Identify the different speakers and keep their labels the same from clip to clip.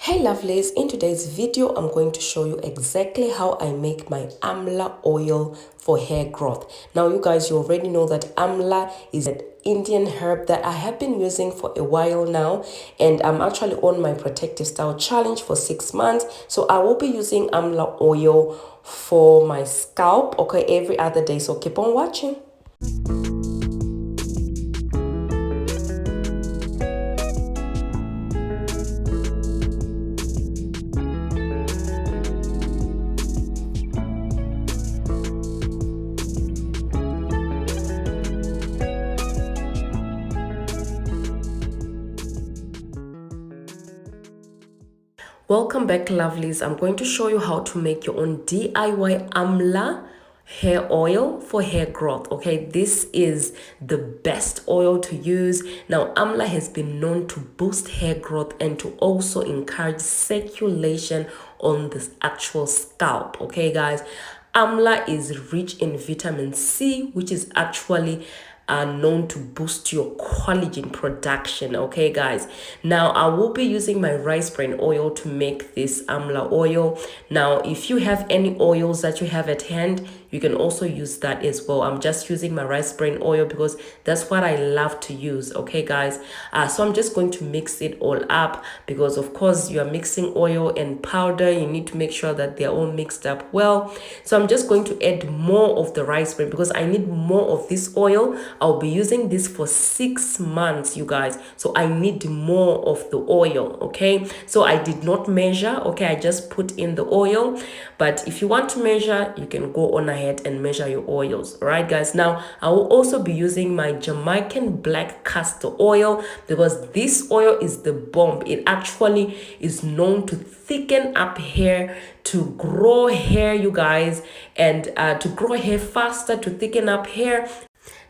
Speaker 1: Hey lovelies, in today's video I'm going to show you exactly how I make my amla oil for hair growth. Now you guys, you already know that amla is an Indian herb that I have been using for a while now, and I'm actually on my protective style challenge for 6 months. So I will be using amla oil for my scalp, okay, every other day. So keep on watching. Welcome back lovelies. I'm going to show you how to make your own DIY amla hair oil for hair growth. Okay, this is the best oil to use. Now amla has been known to boost hair growth and to also encourage circulation on the actual scalp. Okay guys, amla is rich in vitamin C, which is actually are known to boost your collagen production. Okay guys, now I will be using my rice bran oil to make this amla oil. Now if you have any oils that you have at hand, you can also use that as well. I'm just using my rice bran oil because that's what I love to use. Okay guys, so I'm just going to mix it all up because of course you are mixing oil and powder, you need to make sure that they're all mixed up well. So I'm just going to add more of the rice bran because I need more of this oil. I'll be using this for 6 months, you guys, so I need more of the oil. Okay, so I did not measure. Okay, I just put in the oil, but if you want to measure, you can go on ahead and measure your oils. All right guys, now I will also be using my Jamaican black castor oil because this oil is the bomb. It actually is known to thicken up hair, to grow hair, you guys, and to grow hair faster, to thicken up hair.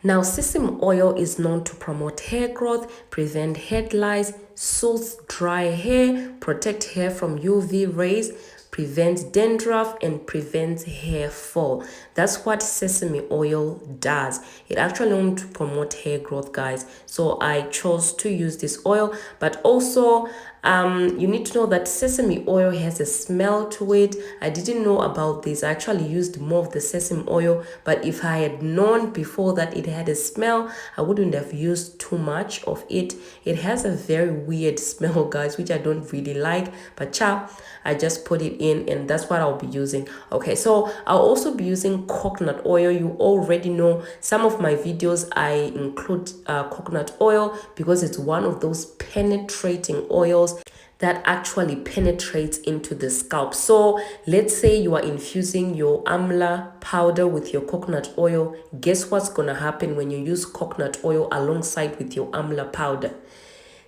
Speaker 1: Now, sesame oil is known to promote hair growth, prevent head lice, soothe dry hair, protect hair from UV rays, prevents dandruff, and prevents hair fall. That's what sesame oil does. It actually known to promote hair growth, guys. So I chose to use this oil, but also you need to know that sesame oil has a smell to it. I didn't know about this. I actually used more of the sesame oil, but if I had known before that it had a smell, I wouldn't have used too much of it. It has a very weird smell, guys, which I don't really like, but ciao, I just put it in and that's what I'll be using. Okay, so I'll also be using coconut oil. You already know some of my videos I include coconut oil because it's one of those penetrating oils that actually penetrates into the scalp. So let's say you are infusing your amla powder with your coconut oil. Guess what's gonna happen when you use coconut oil alongside with your amla powder?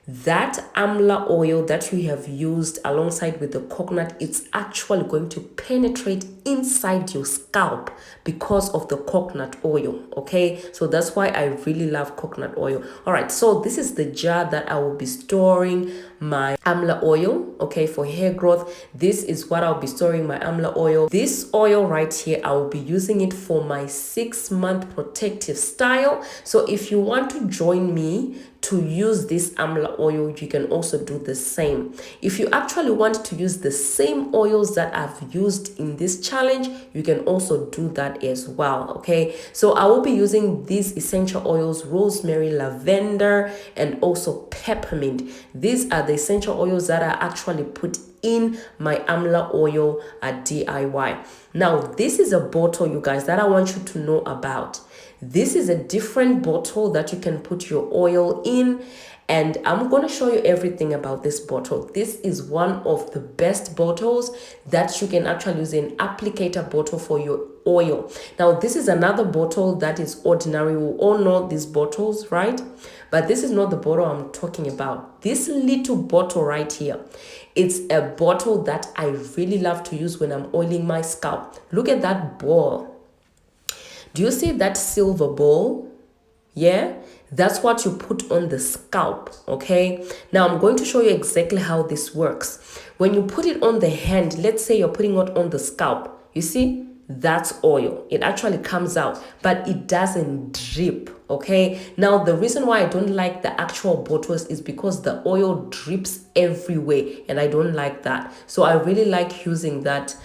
Speaker 1: That amla oil that you have used alongside with the coconut, it's actually going to penetrate inside your scalp because of the coconut oil. Okay, so that's why I really love coconut oil. All right, so this is the jar that I will be storing my amla oil, okay, for hair growth. This is what I'll be storing my amla oil. This oil right here, I will be using it for my 6-month protective style. So if you want to join me to use this amla oil, you can also do the same. If you actually want to use the same oils that I've used in this challenge, you can also do that as well. Okay, so I will be using these essential oils: rosemary, lavender, and also peppermint. These are the essential oils that I actually put in my amla oil at DIY. Now this is a bottle, you guys, that I want you to know about. This is a different bottle that you can put your oil in, and I'm going to show you everything about this bottle. This is one of the best bottles that you can actually use, an applicator bottle for your oil. Now this is another bottle that is ordinary. We all know these bottles, right? But this is not the bottle I'm talking about. This little bottle right here, it's a bottle that I really love to use when I'm oiling my scalp. Look at that ball. Do you see that silver ball? Yeah, that's what you put on the scalp. Okay, now I'm going to show you exactly how this works. When you put it on the hand, let's say you're putting it on the scalp, you see, that's oil. It actually comes out, but it doesn't drip. Okay, now the reason why I don't like the actual bottles is because the oil drips everywhere, and I don't like that. So I really like using that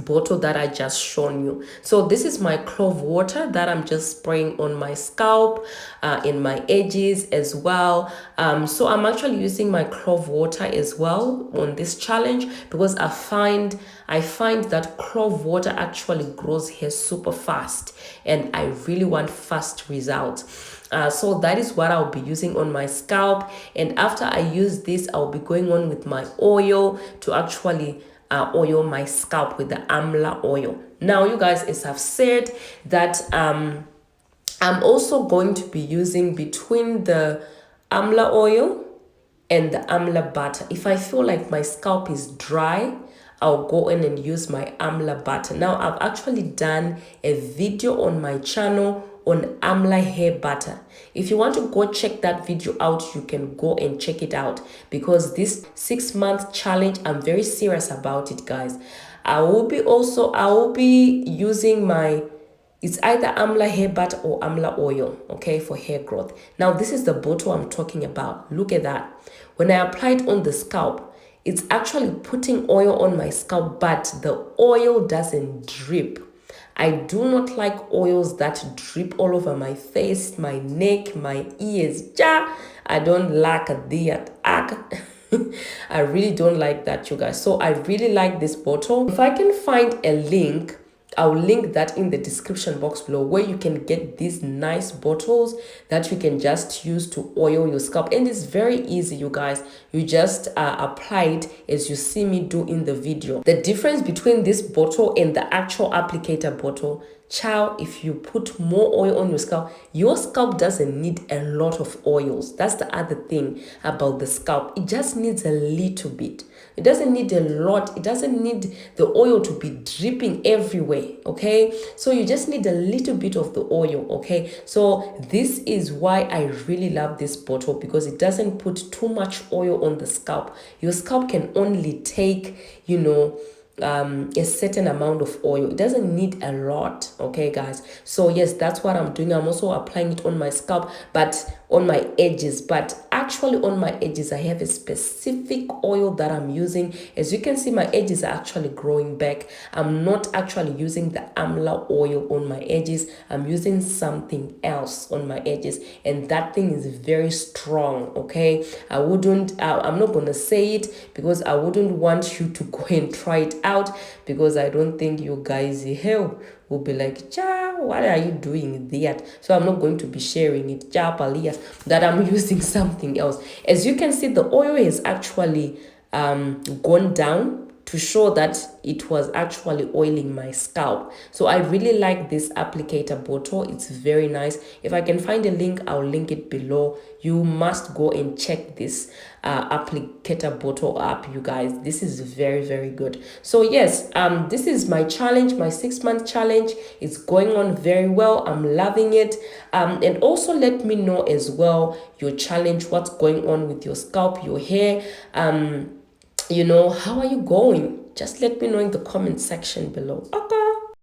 Speaker 1: bottle that I just shown you. So this is my clove water that I'm just spraying on my scalp, in my edges as well. So I'm actually using my clove water as well on this challenge because I find that clove water actually grows hair super fast, and I really want fast results. So that is what I'll be using on my scalp, and after I use this, I'll be going on with my oil to actually oil my scalp with the amla oil. Now, you guys, as I've said, that I'm also going to be using between the amla oil and the amla butter. If I feel like my scalp is dry, I'll go in and use my amla butter. Now, I've actually done a video on my channel on amla hair butter. If you want to go check that video out, you can go and check it out, because this 6-month challenge, I'm very serious about it, guys. I will be using it's either amla hair butter or amla oil, okay, for hair growth. Now, this is the bottle I'm talking about. Look at that. When I apply it on the scalp, it's actually putting oil on my scalp, but the oil doesn't drip. I do not like oils that drip all over my face, my neck, my ears. Ja, I don't like that. I really don't like that, you guys. So I really like this bottle. If I can find a link, I'll link that in the description box below, where you can get these nice bottles that you can just use to oil your scalp. And it's very easy, you guys. You just apply it as you see me do in the video. The difference between this bottle and the actual applicator bottle, child, if you put more oil on your scalp doesn't need a lot of oils. That's the other thing about the scalp. It just needs a little bit. It doesn't need a lot. It doesn't need the oil to be dripping everywhere, okay? So you just need a little bit of the oil, okay? So this is why I really love this bottle, because it doesn't put too much oil on the scalp. Your scalp can only take, a certain amount of oil. It doesn't need a lot, okay, guys? So yes, that's what I'm doing. I'm also applying it on my scalp, but on my edges. But actually on my edges, I have a specific oil that I'm using. As you can see, my edges are actually growing back. I'm not actually using the amla oil on my edges. I'm using something else on my edges, and that thing is very strong, okay? I'm not gonna say it because I wouldn't want you to go and try it out, because I don't think you guys here will be like, ja, what are you doing there? So I'm not going to be sharing it, ja, Palia, that I'm using something else. As you can see, the oil is actually gone down, to show that it was actually oiling my scalp. So I really like this applicator bottle. It's very nice. If I can find a link, I'll link it below. You must go and check this applicator bottle up, you guys. This is very, very good. So yes, this is my challenge, my 6-month challenge. It's going on very well. I'm loving it. And also let me know as well your challenge, what's going on with your scalp, your hair. How are you going? Just let me know in the comment section below. Okay.